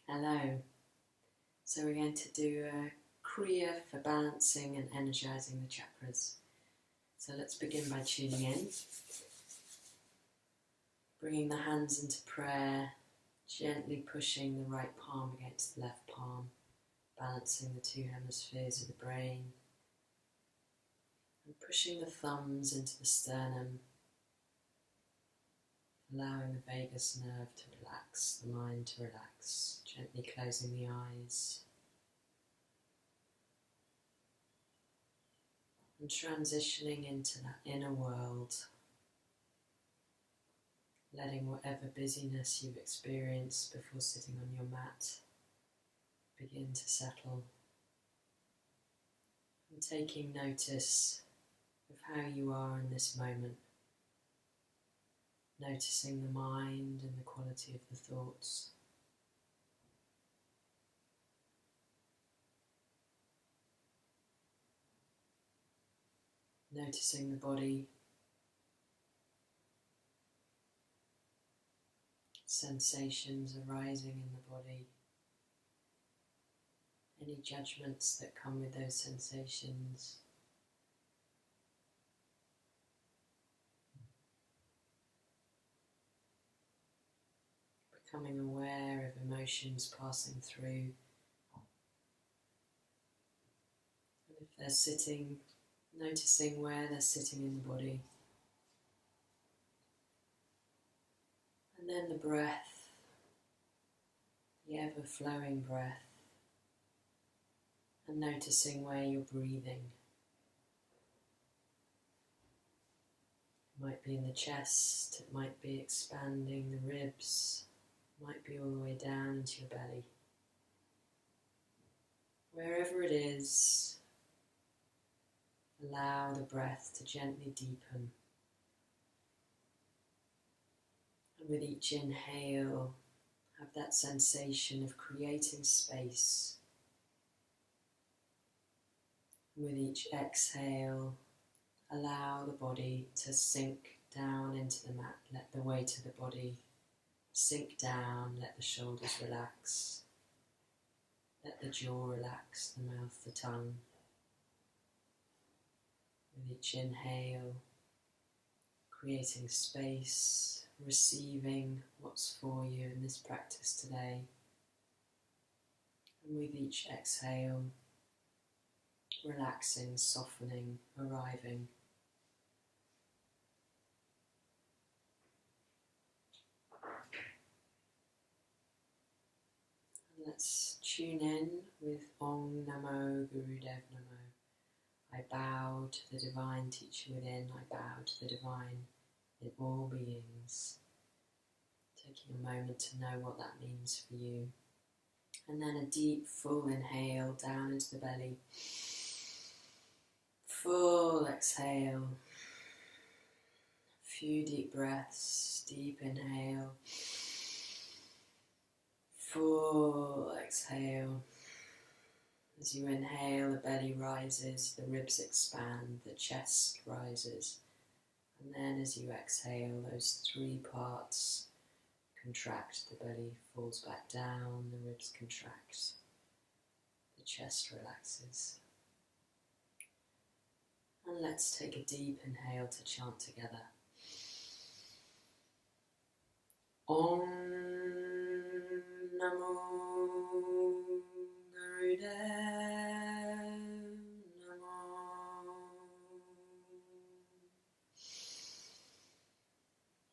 Hello. So we're going to do a Kriya for balancing and energizing the chakras. So let's begin by tuning in. Bringing the hands into prayer, gently pushing the right palm against the left palm, balancing the two hemispheres of the brain, and pushing the thumbs into the sternum, allowing the vagus nerve to relax, the mind to relax, gently closing the eyes. And transitioning into that inner world, letting whatever busyness you've experienced before sitting on your mat begin to settle. And taking notice of how you are in this moment. Noticing the mind and the quality of the thoughts. Noticing the body, sensations arising in the body, any judgments that come with those sensations. Becoming aware of emotions passing through. And if they're sitting, noticing where they're sitting in the body. And then the breath, the ever-flowing breath, and noticing where you're breathing. It might be in the chest, it might be expanding the ribs, it might be all the way down into your belly. Wherever it is, allow the breath to gently deepen. And with each inhale, have that sensation of creating space. And with each exhale, allow the body to sink down into the mat. Let the weight of the body sink down, let the shoulders relax. Let the jaw relax, the mouth, the tongue. With each inhale, creating space, receiving what's for you in this practice today. And with each exhale, relaxing, softening, arriving. And let's tune in with Om Namo Gurudev Namo. I bow to the divine teacher within, I bow to the divine in all beings. Taking a moment to know what that means for you. And then a deep, full inhale down into the belly. Full exhale. A few deep breaths, deep inhale. Full exhale. As you inhale, the belly rises, the ribs expand, the chest rises. And then as you exhale, those three parts contract. The belly falls back down, the ribs contract, the chest relaxes. And let's take a deep inhale to chant together. Om Namo Gurudev Namo.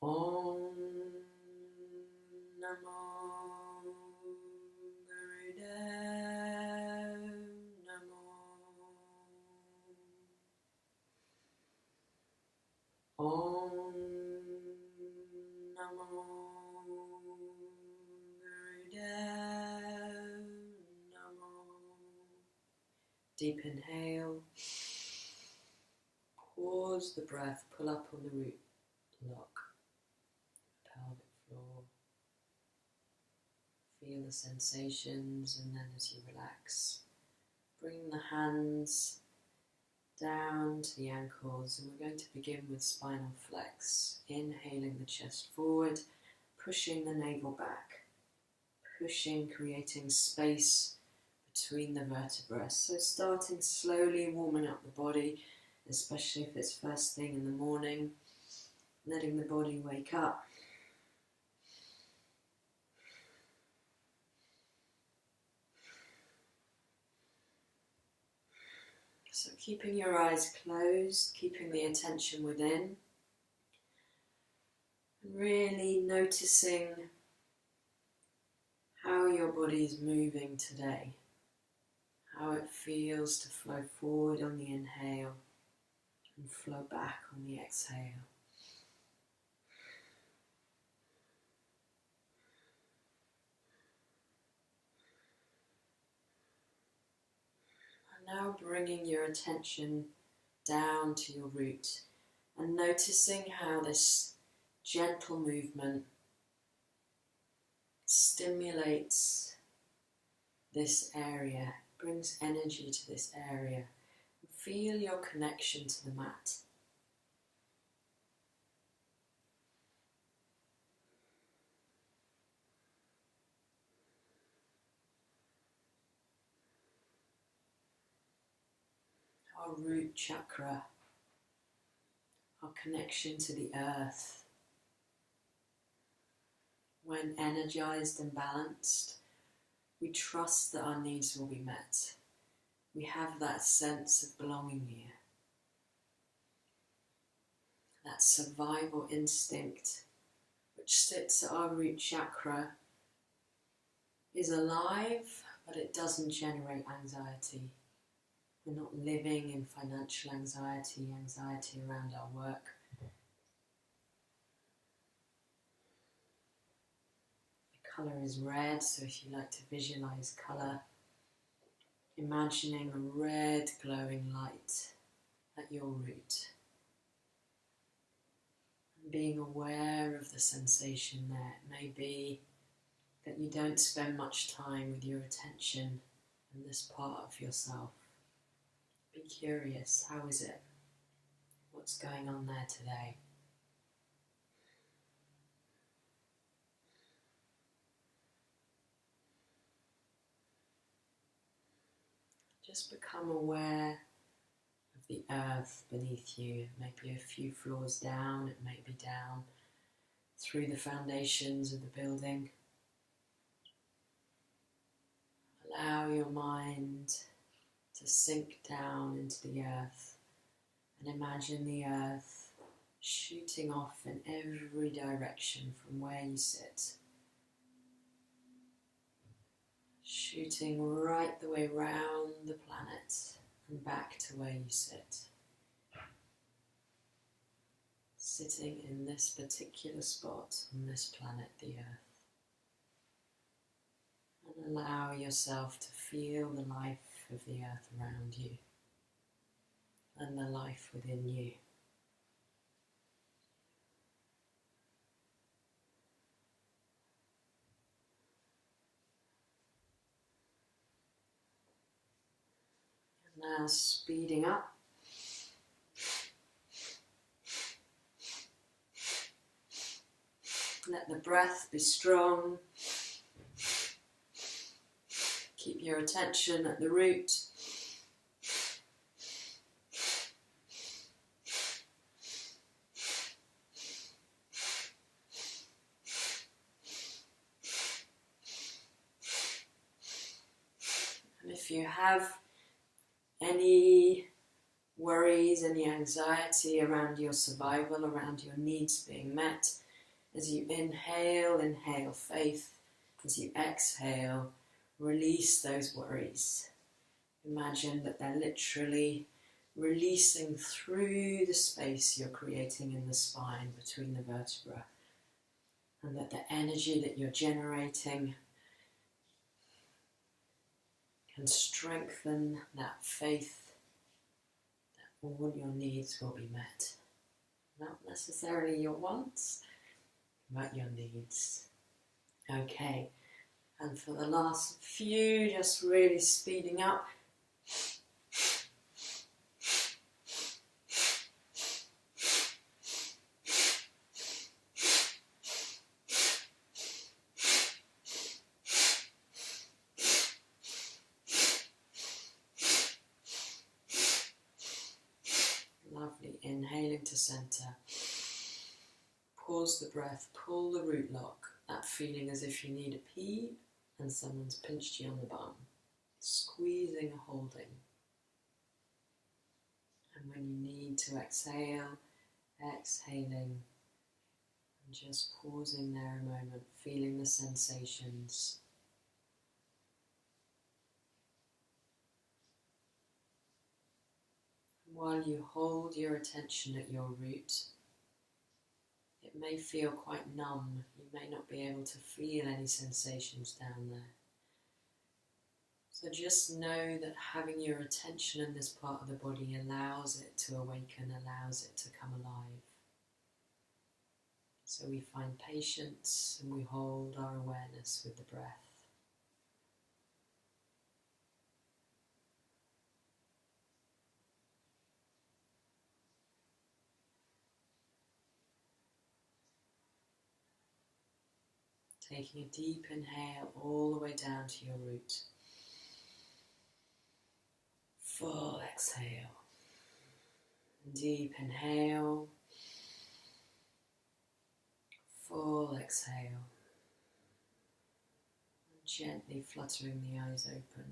Om Namo Gurudev Namo. Om Namo Gurudev Namo. Deep inhale. Pause the breath, pull up on the root block, pelvic floor. Feel the sensations, and then as you relax, bring the hands down to the ankles, and we're going to begin with spinal flex. Inhaling the chest forward, pushing the navel back, pushing, creating space between the vertebrae. So starting slowly warming up the body, especially if it's first thing in the morning, letting the body wake up. So keeping your eyes closed, keeping the attention within, and really noticing how your body is moving today, how it feels to flow forward on the inhale and flow back on the exhale. And now bringing your attention down to your root and noticing how this gentle movement stimulates this area, brings energy to this area. Feel your connection to the mat. Our root chakra, our connection to the earth. When energized and balanced, we trust that our needs will be met. We have that sense of belonging here. That survival instinct which sits at our root chakra is alive, but it doesn't generate anxiety. We're not living in financial anxiety, anxiety around our work. The colour is red, so if you like to visualise colour, imagining a red glowing light at your root. And being aware of the sensation there. It may be that you don't spend much time with your attention in this part of yourself. Be curious, how is it? What's going on there today? Just become aware of the earth beneath you. It may be a few floors down, it may be down through the foundations of the building. Allow your mind to sink down into the earth and imagine the earth shooting off in every direction from where you sit. Shooting right the way round the planet and back to where you sit. Sitting in this particular spot on this planet, the earth. And allow yourself to feel the life of the earth around you and the life within you. And now speeding up. Let the breath be strong. Keep your attention at the root. And if you have any worries, any anxiety around your survival, around your needs being met, as you inhale faith. As you exhale, release those worries. Imagine that they're literally releasing through the space you're creating in the spine between the vertebrae, and that the energy that you're generating can strengthen that faith that all your needs will be met. Not necessarily your wants, but your needs. Okay, and for the last few, just really speeding up. coming to center. Pause the breath, pull the root lock, that feeling as if you need a pee and someone's pinched you on the bum. Squeezing and holding. And when you need to exhale, exhaling. And just pausing there a moment, feeling the sensations. While you hold your attention at your root, it may feel quite numb. You may not be able to feel any sensations down there. So just know that having your attention in this part of the body allows it to awaken, allows it to come alive. So we find patience and we hold our awareness with the breath. Taking a deep inhale all the way down to your root. Full exhale. Deep inhale. Full exhale. And gently fluttering the eyes open.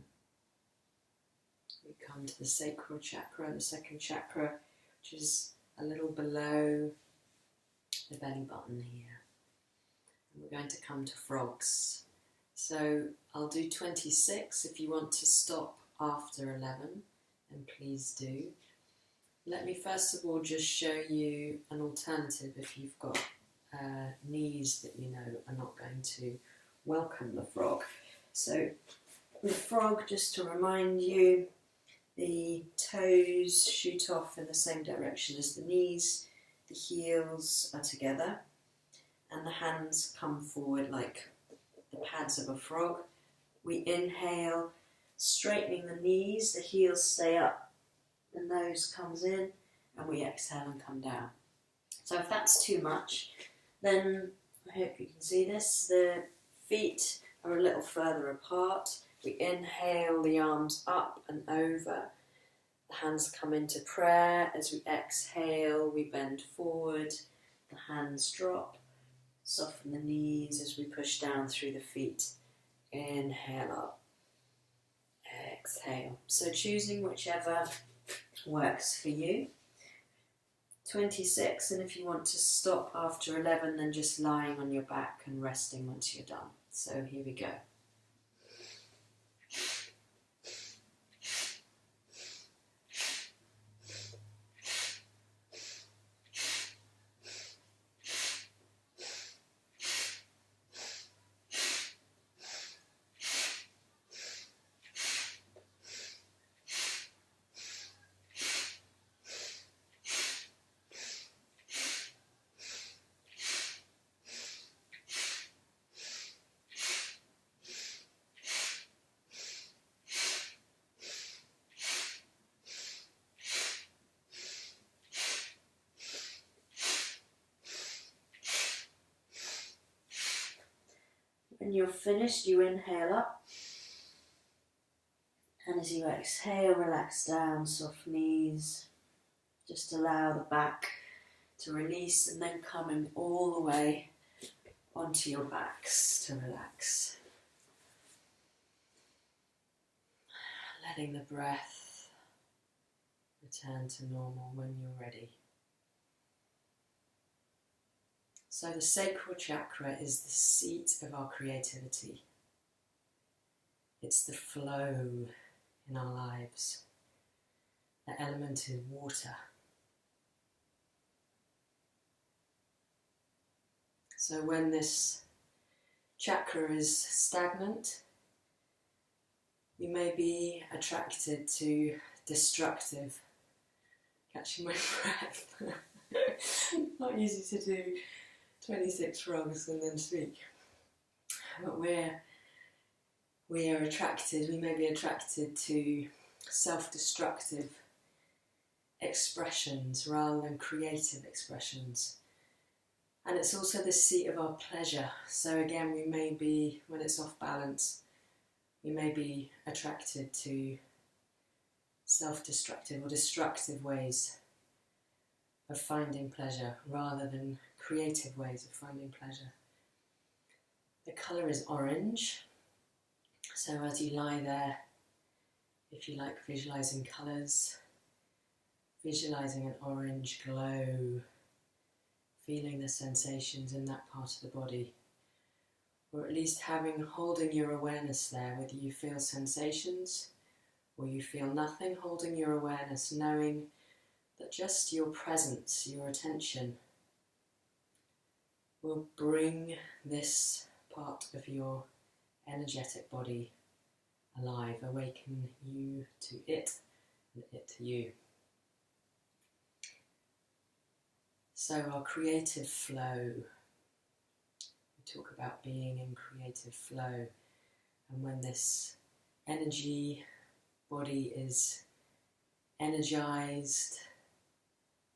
We come to the sacral chakra, the second chakra, which is a little below the belly button here. And we're going to come to frogs. So I'll do 26. If you want to stop after 11, then please do. Let me first of all just show you an alternative if you've got knees that you know are not going to welcome the frog. So the frog, just to remind you, the toes shoot off in the same direction as the knees, the heels are together, and the hands come forward like the pads of a frog. We inhale, straightening the knees, the heels stay up, the nose comes in, and we exhale and come down. So if that's too much, then I hope you can see this, the feet are a little further apart. We inhale, the arms up and over, the hands come into prayer. As we exhale, we bend forward, the hands drop. Soften the knees as we push down through the feet. Inhale up. Exhale. So choosing whichever works for you. 26, and if you want to stop after 11, then just lying on your back and resting once you're done. So here we go. When you're finished, you inhale up, and as you exhale, relax down, soft knees. Just allow the back to release and then coming all the way onto your backs to relax. Letting the breath return to normal when you're ready. So the sacral chakra is the seat of our creativity. It's the flow in our lives. The element is water. So when this chakra is stagnant, you may be attracted to destructive, catching my breath, not easy to do 26 frogs and then speak. But we are attracted, we may be attracted to self-destructive expressions rather than creative expressions. And it's also the seat of our pleasure. So again, we may be, when it's off balance, we may be attracted to self-destructive or destructive ways of finding pleasure rather than creative ways of finding pleasure. The colour is orange, so as you lie there, if you like visualising colours, visualising an orange glow, feeling the sensations in that part of the body, or at least holding your awareness there, whether you feel sensations or you feel nothing, holding your awareness, knowing that just your presence, your attention, will bring this part of your energetic body alive, awaken you to it and it to you. So our creative flow, we talk about being in creative flow, and when this energy body is energized,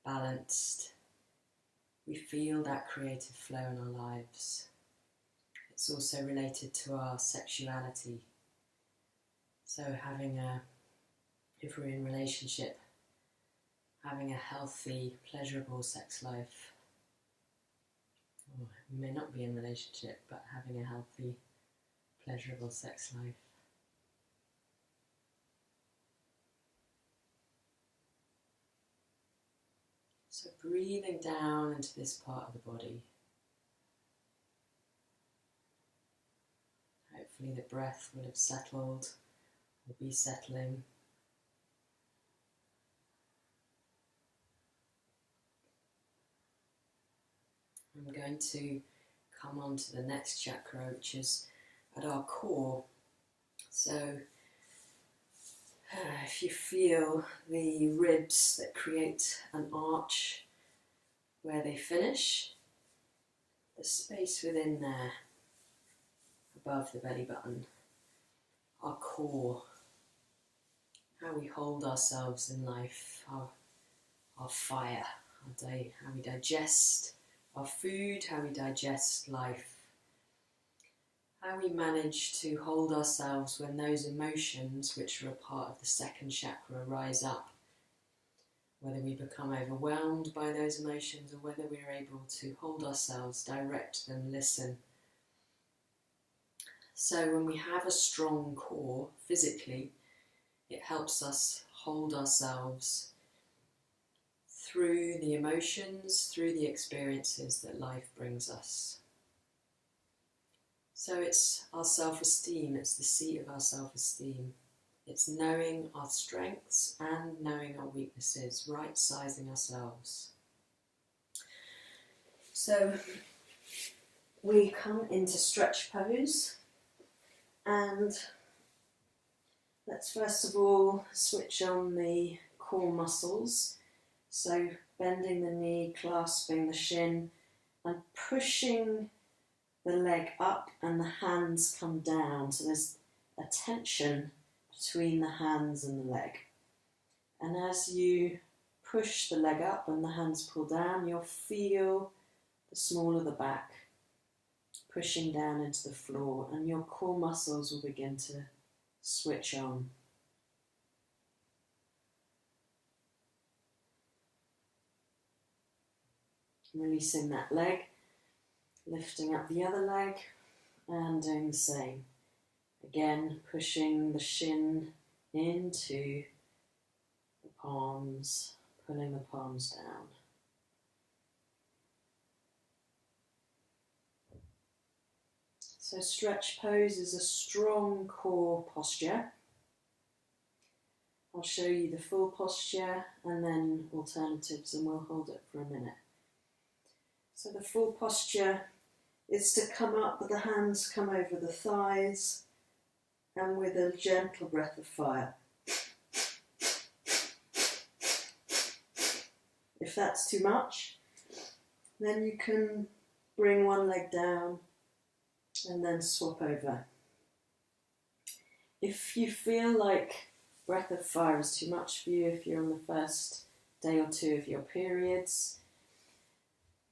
balanced, we feel that creative flow in our lives. It's also related to our sexuality. So if we're in relationship, having a healthy, pleasurable sex life, or we may not be in relationship, but having a healthy, pleasurable sex life. So breathing down into this part of the body. Hopefully the breath will have settled, or be settling. I'm going to come on to the next chakra, which is at our core. So if you feel the ribs that create an arch where they finish, the space within there, above the belly button, our core, how we hold ourselves in life, our fire, how we digest our food, how we digest life, how we manage to hold ourselves when those emotions, which are a part of the second chakra, rise up, whether we become overwhelmed by those emotions or whether we're able to hold ourselves, direct them, listen. So when we have a strong core physically, it helps us hold ourselves through the emotions, through the experiences that life brings us. So it's our self-esteem, it's the seat of our self-esteem. It's knowing our strengths and knowing our weaknesses, right-sizing ourselves. So we come into stretch pose, and let's first of all switch on the core muscles. So bending the knee, clasping the shin, and pushing the leg up, and the hands come down. So there's a tension between the hands and the leg. And as you push the leg up and the hands pull down, you'll feel the small of the back pushing down into the floor, and your core muscles will begin to switch on. Releasing that leg, lifting up the other leg, and doing the same. Again, pushing the shin into the palms, pulling the palms down. So stretch pose is a strong core posture. I'll show you the full posture and then alternatives, and we'll hold it for a minute. So the full posture is to come up with the hands come over the thighs and with a gentle breath of fire. If that's too much, then you can bring one leg down and then swap over. If you feel like breath of fire is too much for you, if you're on the first day or two of your periods,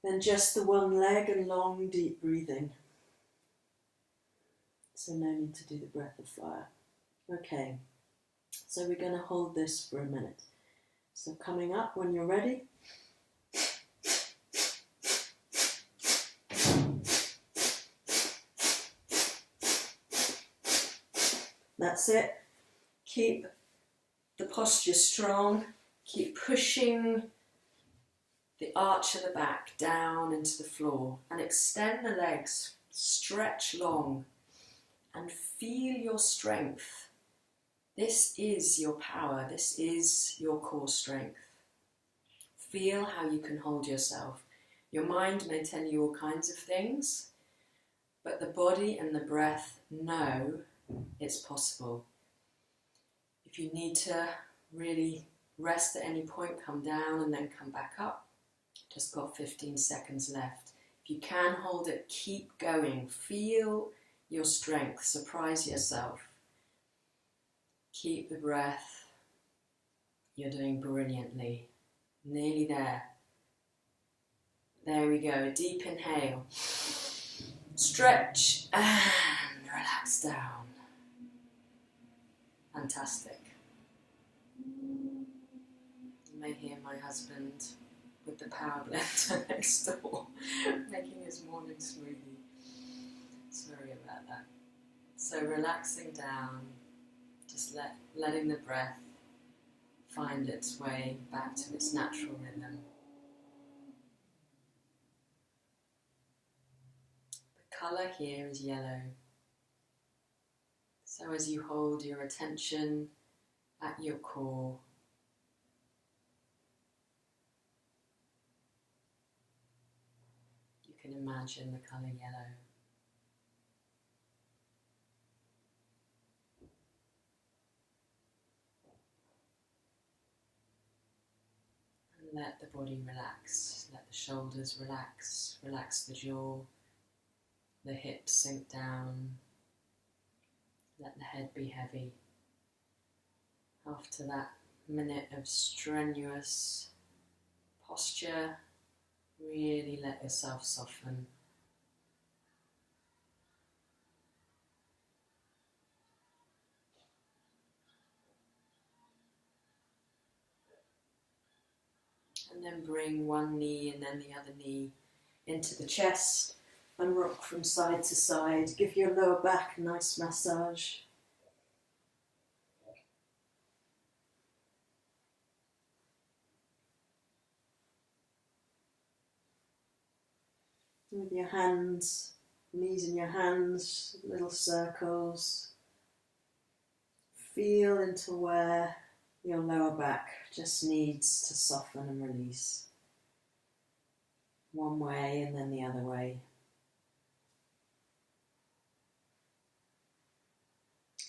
then just the one leg and long deep breathing. So no need to do the breath of fire. Okay, so we're going to hold this for a minute. So coming up when you're ready, That's it. Keep the posture strong. Keep pushing the arch of the back down into the floor and extend the legs, stretch long and feel your strength. This is your power, this is your core strength. Feel how you can hold yourself. Your mind may tell you all kinds of things, but the body and the breath know it's possible. If you need to really rest at any point, come down and then come back up. Just got 15 seconds left. If you can hold it, keep going. Feel your strength. Surprise yourself. Keep the breath. You're doing brilliantly. Nearly there. There we go. Deep inhale. Stretch and relax down. Fantastic. You may hear my husband with the power blender next door making his morning smoothie. Sorry about that. So relaxing down, just letting the breath find its way back to its natural rhythm. The colour here is yellow. So as you hold your attention at your core, you can imagine the colour yellow. And let the body relax, let the shoulders relax, relax the jaw, the hips sink down, let the head be heavy. After that minute of strenuous posture, really let yourself soften. And then bring one knee and then the other knee into the chest and rock from side to side. Give your lower back a nice massage. With your hands, knees in your hands, little circles. Feel into where your lower back just needs to soften and release. One way and then the other way.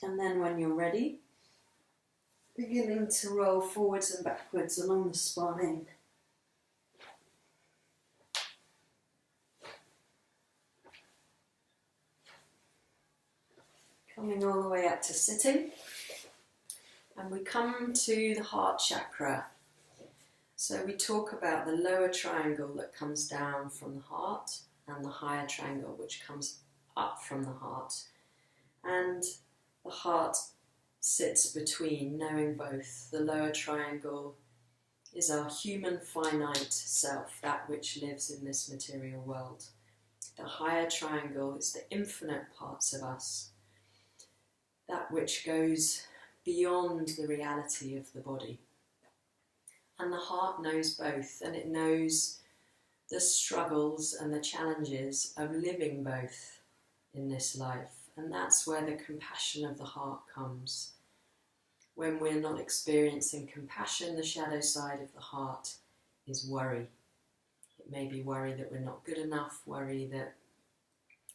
And then when you're ready, beginning to roll forwards and backwards along the spine. Coming all the way up to sitting. And we come to the heart chakra. So we talk about the lower triangle that comes down from the heart and the higher triangle which comes up from the heart. And the heart sits between, knowing both. The lower triangle is our human finite self, that which lives in this material world. The higher triangle is the infinite parts of us, that which goes beyond the reality of the body. And the heart knows both, and it knows the struggles and the challenges of living both in this life. And that's where the compassion of the heart comes. When we're not experiencing compassion, the shadow side of the heart is worry. It may be worry that we're not good enough, worry that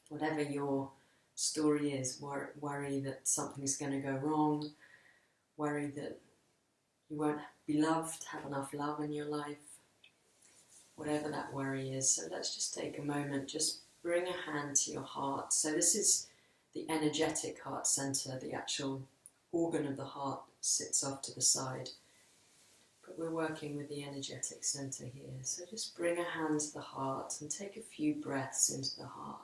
whatever your story is, worry that something's going to go wrong, worry that you won't be loved, have enough love in your life, whatever that worry is. So let's just take a moment, just bring a hand to your heart. So this is the energetic heart center, the actual organ of the heart sits off to the side. But we're working with the energetic center here. So just bring a hand to the heart and take a few breaths into the heart.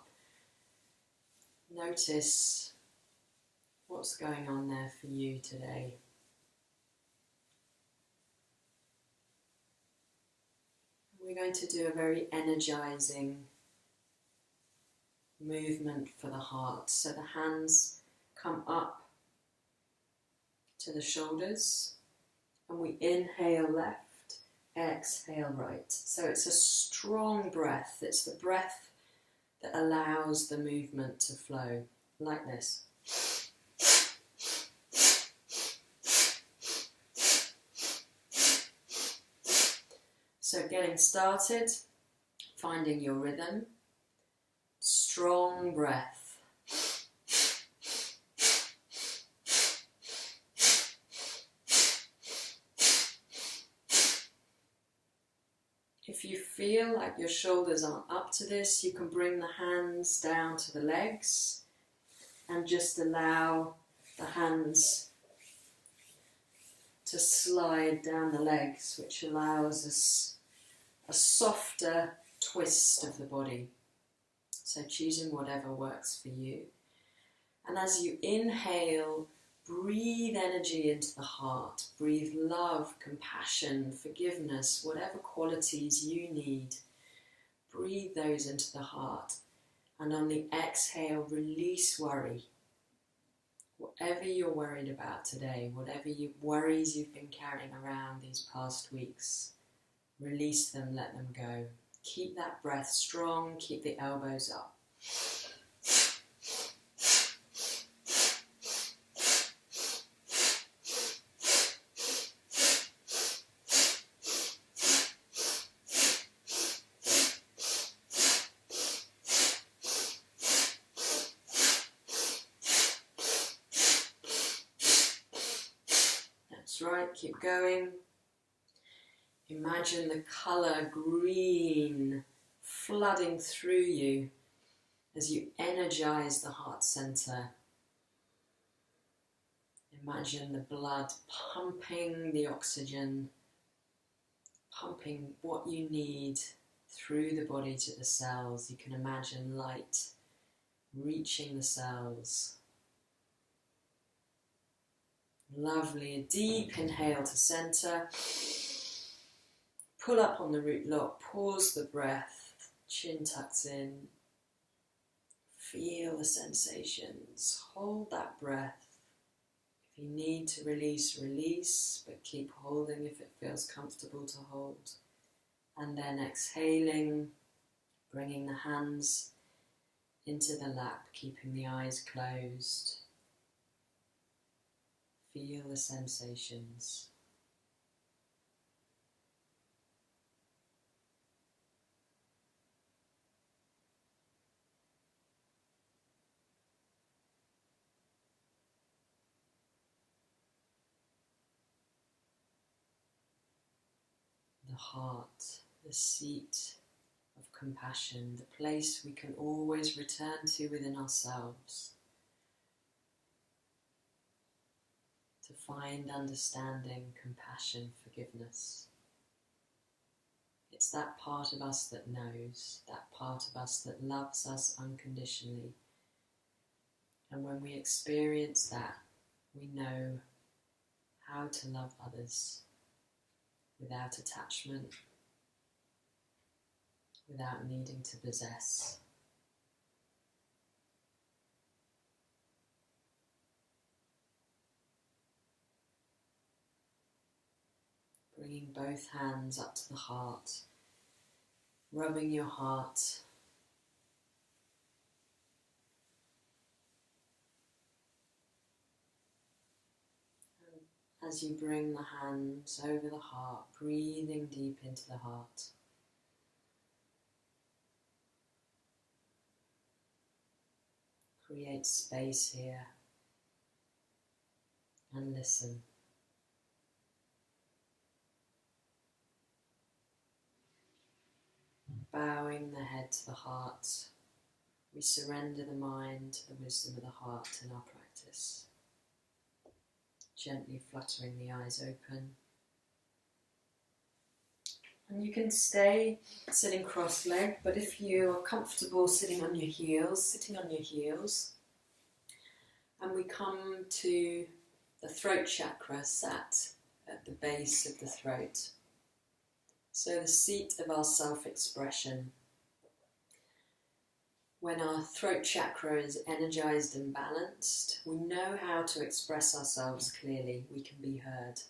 Notice what's going on there for you today. We're going to do a very energizing movement for the heart. So the hands come up to the shoulders, and we inhale left, exhale right. So it's a strong breath. It's the breath that allows the movement to flow, like this. So getting started, finding your rhythm, strong breath. If you feel like your shoulders aren't up to this, you can bring the hands down to the legs and just allow the hands to slide down the legs, which allows us a softer twist of the body. So choosing whatever works for you. And as you inhale, breathe energy into the heart. Breathe love, compassion, forgiveness, whatever qualities you need. Breathe those into the heart. And on the exhale, release worry. Whatever you're worried about today, whatever worries you've been carrying around these past weeks, release them, let them go. Keep that breath strong, keep the elbows up. That's right, keep going. Imagine the colour green flooding through you as you energize the heart center. Imagine the blood pumping the oxygen, pumping what you need through the body to the cells. You can imagine light reaching the cells. Lovely, a deep inhale to center. Pull up on the root lock, pause the breath, chin tucks in. Feel the sensations, hold that breath. If you need to release, release, but keep holding if it feels comfortable to hold. And then exhaling, bringing the hands into the lap, keeping the eyes closed. Feel the sensations. The heart, the seat of compassion, the place we can always return to within ourselves to find understanding, compassion, forgiveness. It's that part of us that knows, that part of us that loves us unconditionally. And when we experience that, we know how to love others without attachment, without needing to possess. Bringing both hands up to the heart, rubbing your heart. And as you bring the hands over the heart, breathing deep into the heart. Create space here and listen. Bowing the head to the heart, we surrender the mind to the wisdom of the heart in our practice. Gently fluttering the eyes open. And you can stay sitting cross-legged, but if you are comfortable sitting on your heels, and we come to the throat chakra sat at the base of the throat. So the seat of our self-expression. When our throat chakra is energized and balanced, we know how to express ourselves clearly. We can be heard.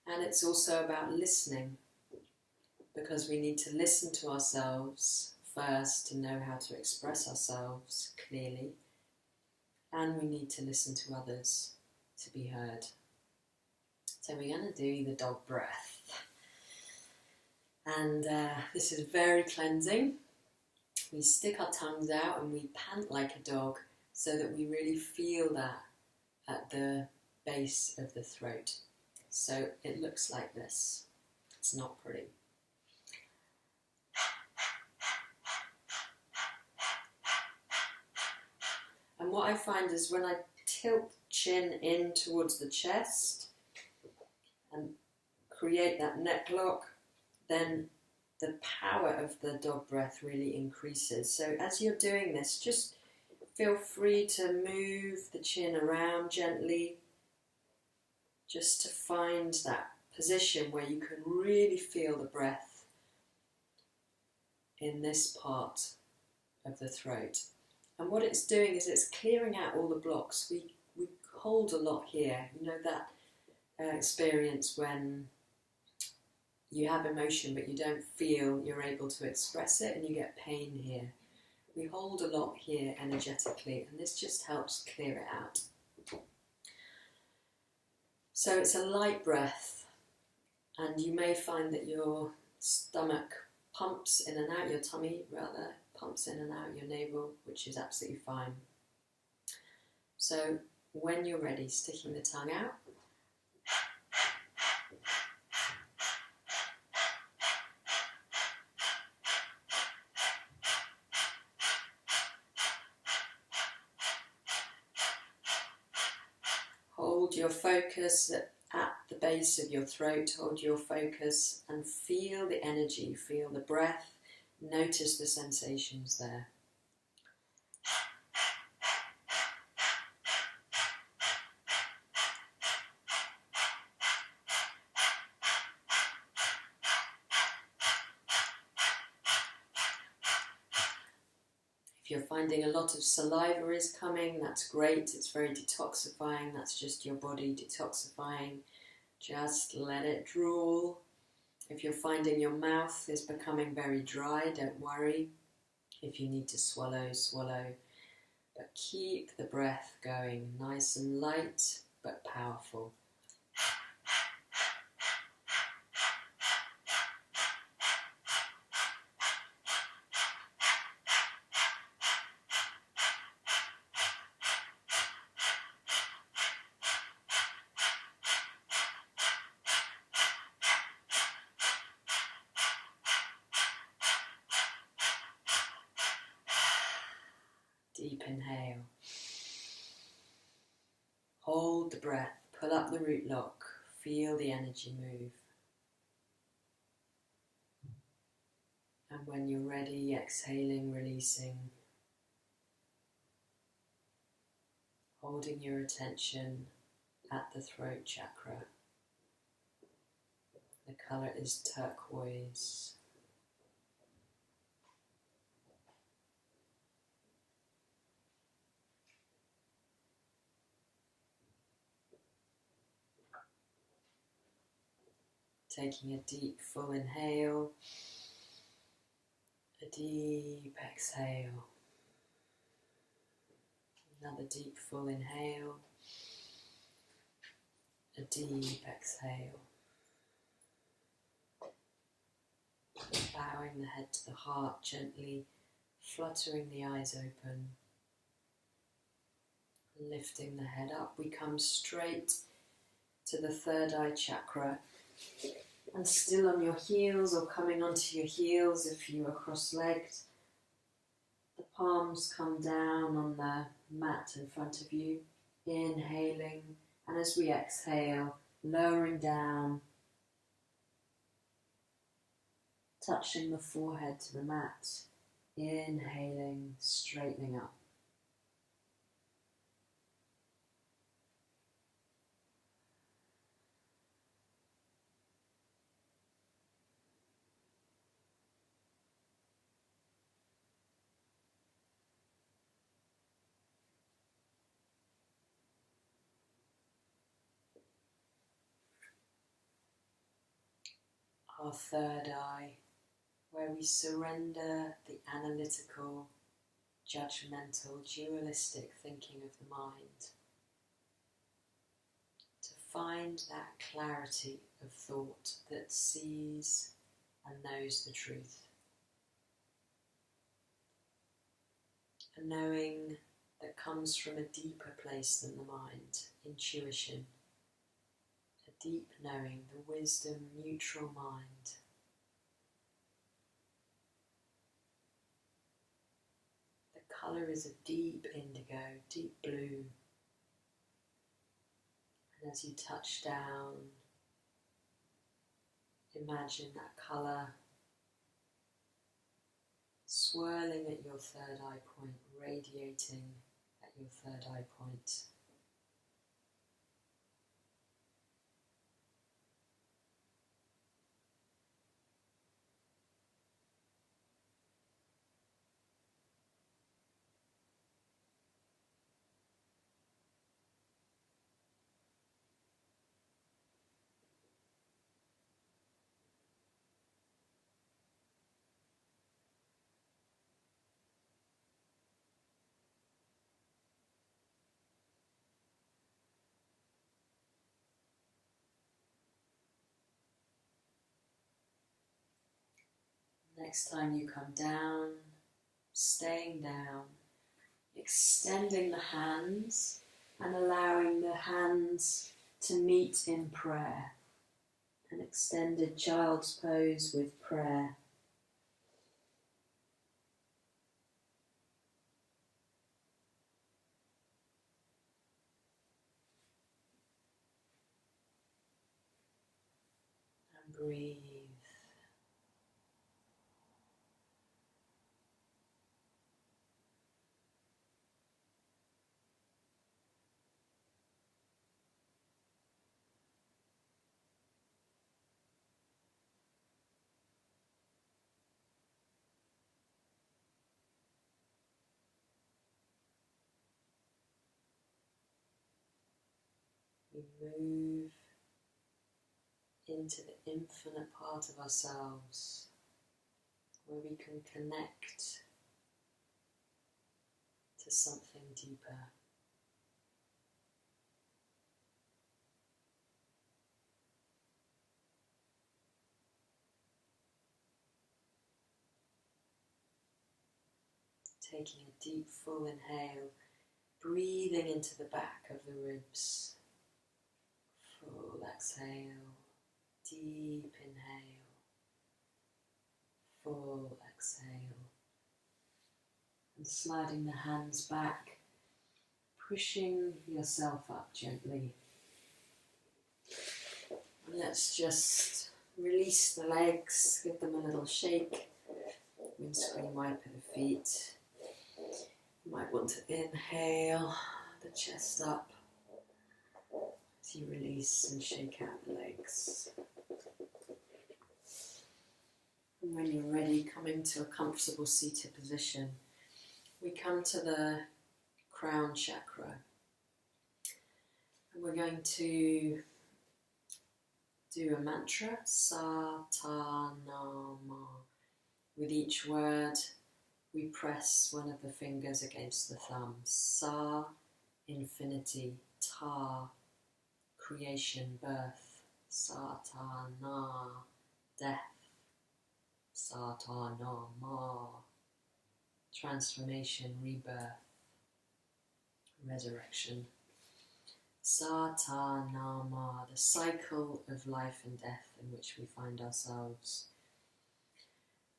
And it's also about listening, because we need to listen to ourselves first to know how to express ourselves clearly. And we need to listen to others to be heard. So we're going to do the dog breath. And this is very cleansing. We stick our tongues out and we pant like a dog so that we really feel that at the base of the throat. So it looks like this. It's not pretty. And what I find is when I tilt chin in towards the chest and create that neck lock, then the power of the dog breath really increases. So as you're doing this, just feel free to move the chin around gently, just to find that position where you can really feel the breath in this part of the throat. And what it's doing is it's clearing out all the blocks. We hold a lot here. You know that experience when you have emotion but you don't feel you're able to express it and you get pain here. We hold a lot here energetically, and this just helps clear it out. So it's a light breath, and you may find that your stomach pumps in and out, your tummy rather, pumps in and out your navel, which is absolutely fine. So when you're ready, sticking the tongue out. Hold your focus at the base of your throat, hold your focus and feel the energy, feel the breath, notice the sensations there. If you're finding a lot of saliva is coming, that's great, it's very detoxifying, that's just your body detoxifying. Just let it drool. If you're finding your mouth is becoming very dry, don't worry. If you need to swallow, swallow. But keep the breath going, nice and light but powerful. Deep inhale. Hold the breath, pull up the root lock, feel the energy move. And when you're ready, exhaling, releasing. Holding your attention at the throat chakra. The colour is turquoise. Taking a deep full inhale, a deep exhale, another deep full inhale, a deep exhale, bowing the head to the heart gently, fluttering the eyes open, lifting the head up. We come straight to the third eye chakra. And still on your heels or coming onto your heels if you are cross-legged. The palms come down on the mat in front of you, inhaling, and as we exhale, lowering down, touching the forehead to the mat, inhaling, straightening up. our third eye, where we surrender the analytical, judgmental, dualistic thinking of the mind, to find that clarity of thought that sees and knows the truth. A knowing that comes from a deeper place than the mind, intuition, a deep knowing, the wisdom, neutral mind. The colour is a deep indigo, deep blue. And as you touch down, imagine that colour swirling at your third eye point, radiating at your third eye point. Next time you come down, staying down, extending the hands and allowing the hands to meet in prayer. An extended child's pose with prayer. And breathe. We move into the infinite part of ourselves where we can connect to something deeper. Taking a deep full inhale, breathing into the back of the ribs. Full exhale, deep inhale, full exhale. And sliding the hands back, pushing yourself up gently. And let's just release the legs, give them a little shake. Windscreen wiper the feet. You might want to inhale the chest up as you release and shake out the legs. And when you're ready, come into a comfortable seated position. We come to the crown chakra. And we're going to do a mantra, Sa Ta Na Ma. With each word, we press one of the fingers against the thumb. Sa, infinity. Ta, creation, birth. Sa Ta Na, death. Sa Ta Na Ma, transformation, rebirth, resurrection. Sa Ta Na Ma, the cycle of life and death in which we find ourselves.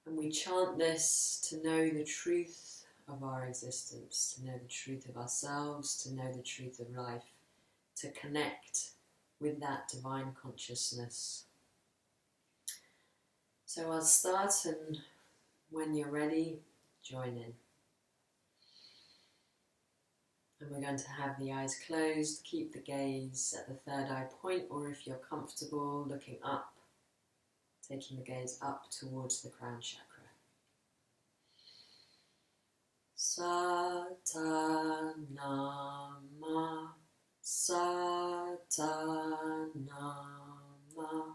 And we chant this to know the truth of our existence, to know the truth of ourselves, to know the truth of life, to connect with that divine consciousness. So I'll start, and when you're ready, join in. And we're going to have the eyes closed, keep the gaze at the third eye point, or if you're comfortable, looking up, taking the gaze up towards the crown chakra. Sa Ta Na Ma, Sa Ta Na Ma,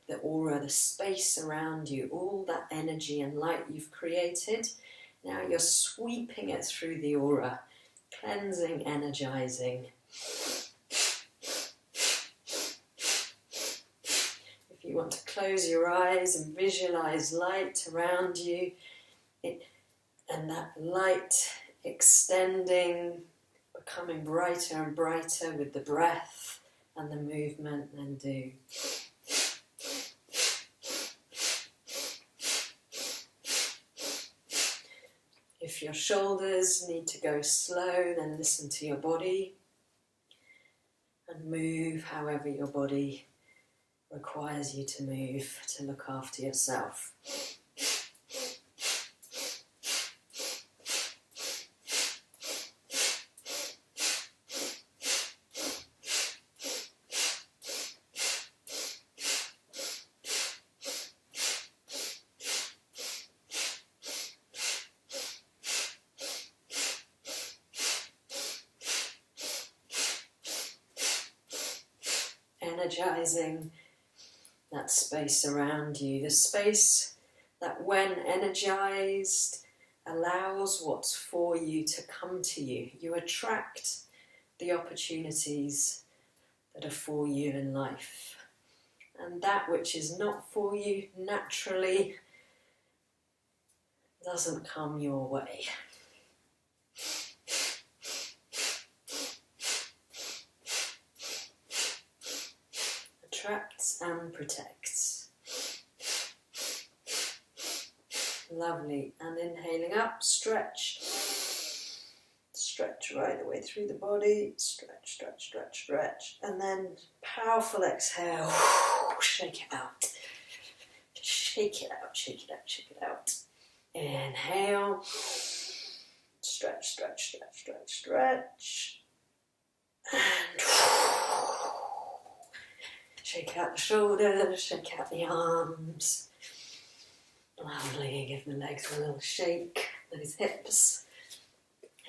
the aura, the space around you, all that energy and light you've created. Now you're sweeping it through the aura, cleansing, energizing. If you want to close your eyes and visualize light around you, and that light extending, becoming brighter and brighter with the breath and the movement, then do. If your shoulders need to go slow, then listen to your body and move however your body requires you to move to look after yourself. Energizing that space around you, the space that when energized allows what's for you to come to you. You attract the opportunities that are for you in life, and that which is not for you naturally doesn't come your way. Attracts and protects. Lovely. And inhaling up, stretch. Stretch right the way through the body. Stretch, stretch, stretch, stretch. And then powerful exhale. Shake it out. Shake it out, shake it out, shake it out. Inhale. Stretch, stretch, stretch, stretch, stretch. And shake out the shoulders, shake out the arms. Lovely, give the legs a little shake, those hips.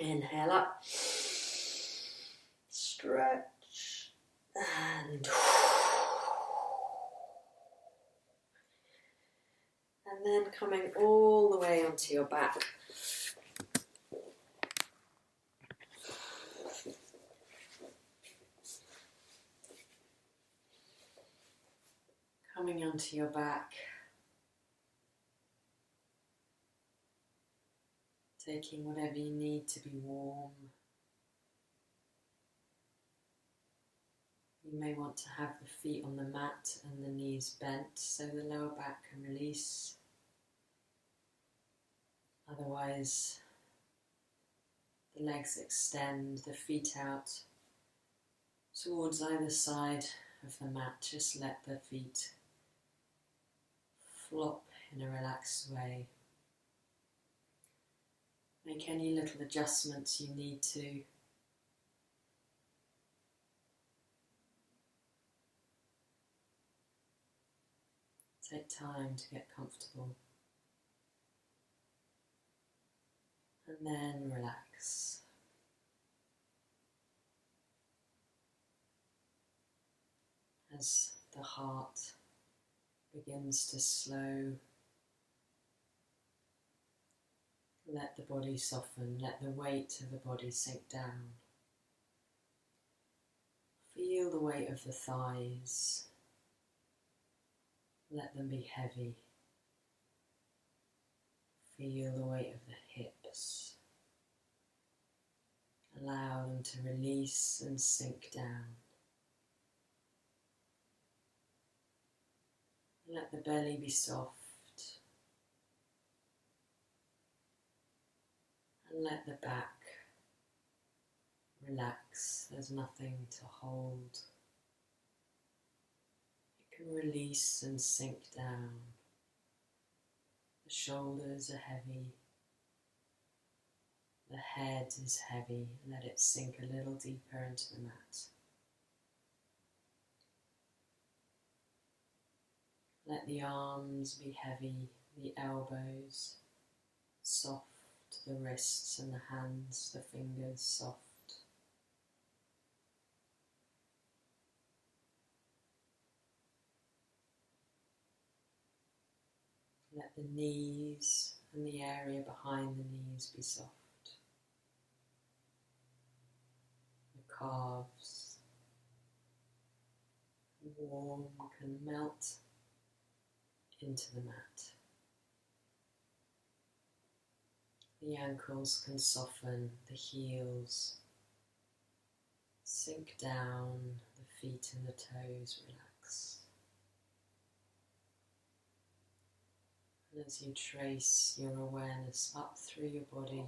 Inhale up. Stretch. And then coming all the way onto your back. Coming onto your back, taking whatever you need to be warm. You may want to have the feet on the mat and the knees bent so the lower back can release. Otherwise, the legs extend, the feet out towards either side of the mat. Just let the feet flop in a relaxed way. Make any little adjustments you need to. Take time to get comfortable. And then relax. As the heart begins to slow, let the body soften, let the weight of the body sink down. Feel the weight of the thighs, let them be heavy. Feel the weight of the hips, allow them to release and sink down. Let the belly be soft. And let the back relax. There's nothing to hold. It can release and sink down. The shoulders are heavy. The head is heavy. Let it sink a little deeper into the mat. Let the arms be heavy, the elbows soft, the wrists and the hands, the fingers soft. Let the knees and the area behind the knees be soft. The calves, warm, can melt into the mat. The ankles can soften, the heels sink down, the feet and the toes relax. And as you trace your awareness up through your body,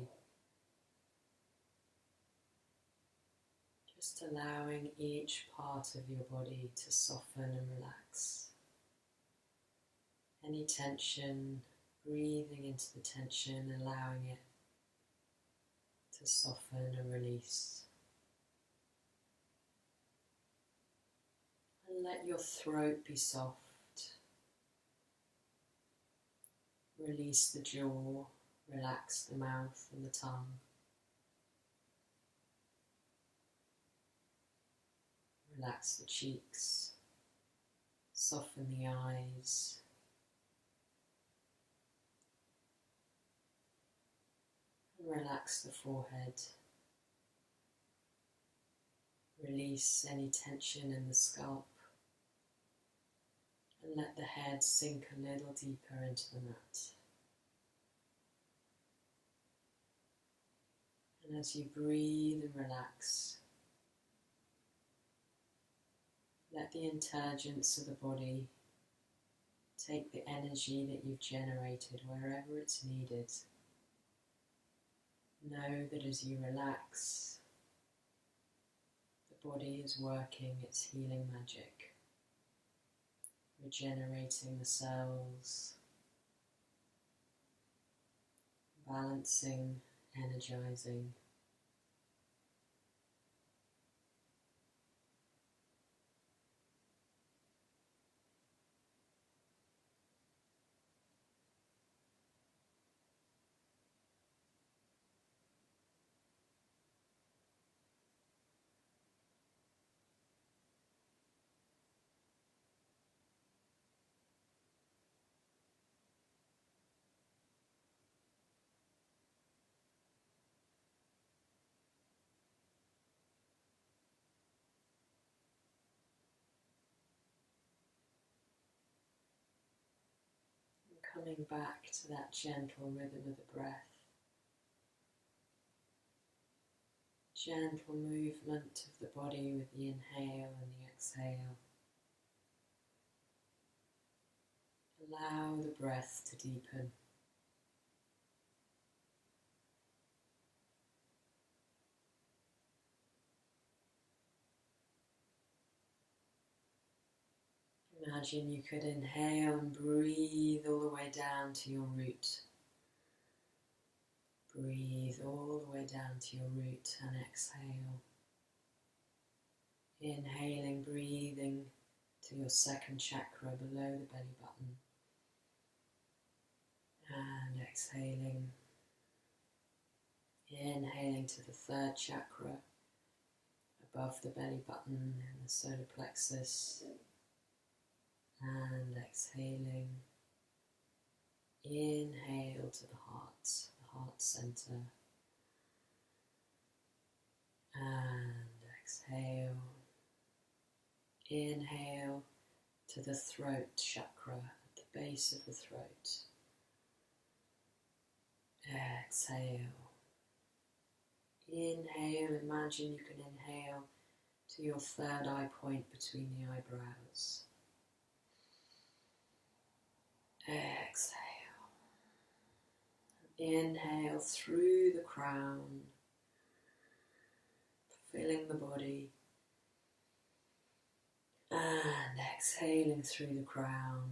just allowing each part of your body to soften and relax. Any tension, breathing into the tension, allowing it to soften and release. And let your throat be soft. Release the jaw, relax the mouth and the tongue. Relax the cheeks, soften the eyes. And relax the forehead. Release any tension in the scalp. And let the head sink a little deeper into the mat. And as you breathe and relax, let the intelligence of the body take the energy that you've generated wherever it's needed. Know that as you relax, the body is working its healing magic. Regenerating the cells, balancing, energizing. Coming back to that gentle rhythm of the breath. Gentle movement of the body with the inhale and the exhale. Allow the breath to deepen. Imagine you could inhale and breathe all the way down to your root. Breathe all the way down to your root and exhale. Inhaling, breathing to your second chakra below the belly button. And exhaling. Inhaling to the third chakra above the belly button and the solar plexus. And exhaling. Inhale to the heart center. And exhale. Inhale to the throat chakra at the base of the throat. Exhale. Inhale, imagine you can inhale to your third eye point between the eyebrows. Exhale. Inhale through the crown, filling the body. And exhaling through the crown.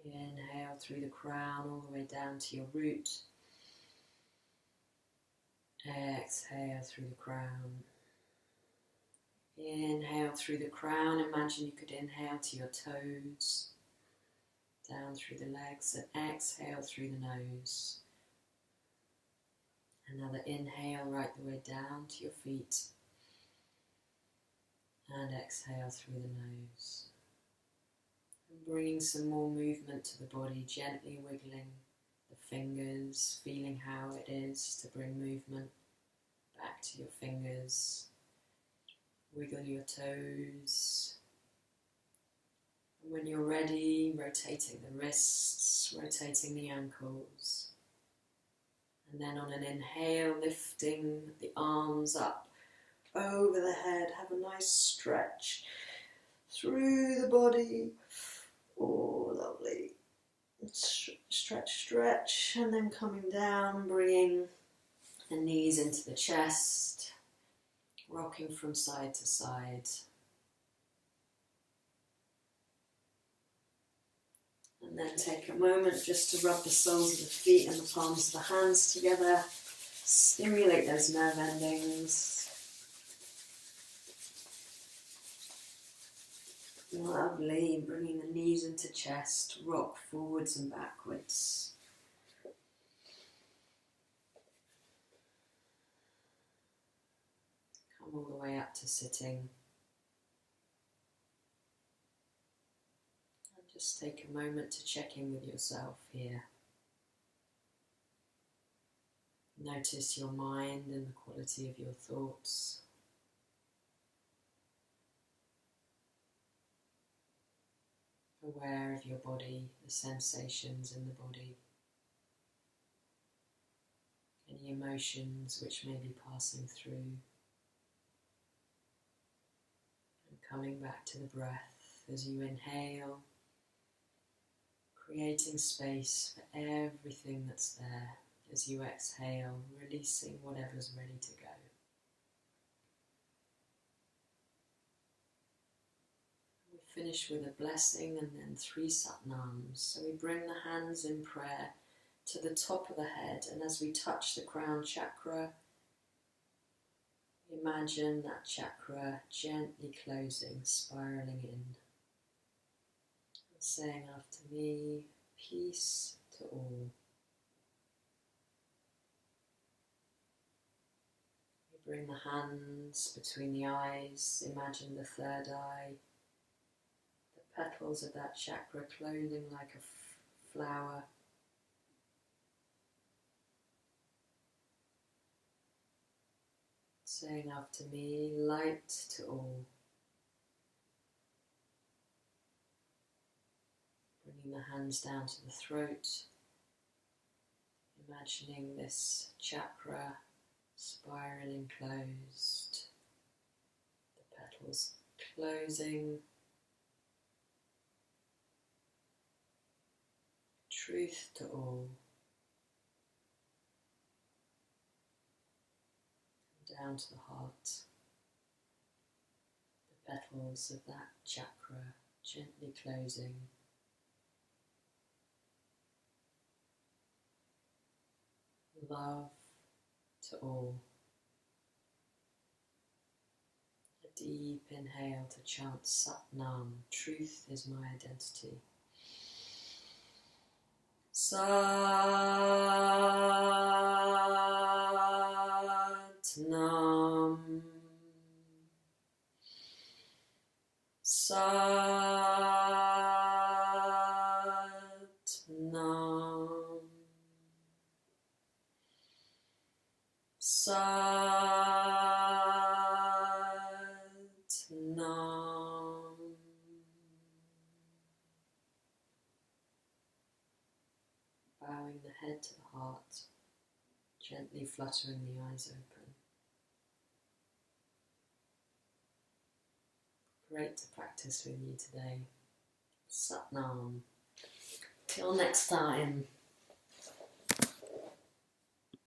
Inhale through the crown all the way down to your root. Exhale through the crown. Inhale through the crown. Imagine you could inhale to your toes, down through the legs, and exhale through the nose. Another inhale right the way down to your feet. And exhale through the nose. And bringing some more movement to the body, gently wiggling the fingers, feeling how it is to bring movement back to your fingers. Wiggle your toes. And when you're ready, rotating the wrists, rotating the ankles. And then on an inhale, lifting the arms up over the head. Have a nice stretch through the body. Oh, lovely. Stretch, stretch. And then coming down, bringing the knees into the chest, rocking from side to side. And then take a moment just to rub the soles of the feet and the palms of the hands together. Stimulate those nerve endings. Lovely. Bringing the knees into chest. Rock forwards and backwards. Come all the way up to sitting. Just take a moment to check in with yourself here. Notice your mind and the quality of your thoughts. Aware of your body, the sensations in the body. Any emotions which may be passing through. And coming back to the breath as you inhale. Creating space for everything that's there as you exhale, releasing whatever's ready to go. We finish with a blessing and then 3 satnams. So we bring the hands in prayer to the top of the head, and as we touch the crown chakra, imagine that chakra gently closing, spiraling in. Saying after me, peace to all. We bring the hands between the eyes, imagine the third eye, the petals of that chakra closing like a flower. Saying after me, light to all. Bringing the hands down to the throat, imagining this chakra spiraling closed, the petals closing, truth to all, down to the heart, the petals of that chakra gently closing. Love to all. A deep inhale to chant Satnam, truth is my identity. Satnam. Satnam. Satnam. Bowing the head to the heart, gently fluttering the eyes open. Great to practice with you today. Satnam. Till next time.